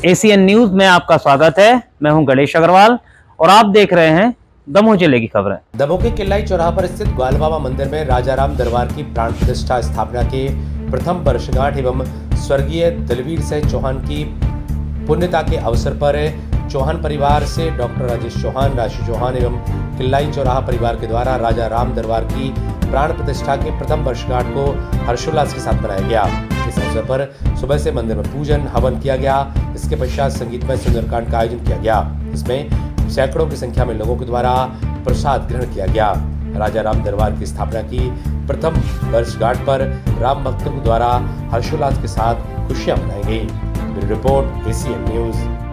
ACN news में आपका स्वागत है। मैं हूं गणेश अग्रवाल और आप देख रहे हैं दमोह जिले की खबरें। दमोह के किल्लाई चौराहा पर स्थित ग्वाल बाबा मंदिर में राजाराम दरबार की प्राण प्रतिष्ठा स्थापना के प्रथम वर्षगांठ एवं स्वर्गीय दलवीर सिंह चौहान की पुण्यता के अवसर पर चौहान परिवार से डॉक्टर राजेश चौहान, राशि चौहान एवं किल्लाई चौराहा परिवार के द्वारा राजाराम दरबार की प्राण प्रतिष्ठा के प्रथम वर्षगांठ को हर्षोल्लास के साथ मनाया गया। इस अवसर पर सुबह से मंदिर में पूजन हवन किया गया। इसके पश्चात संगीतमय सुंदरकांड का आयोजन किया गया। इसमें सैकड़ों की संख्या में लोगों के द्वारा प्रसाद ग्रहण किया गया। राजाराम दरबार की स्थापना की प्रथम वर्षगांठ पर राम भक्तों द्वारा हर्षोल्लास के साथ खुशियां मनाई गई। Report ACN news.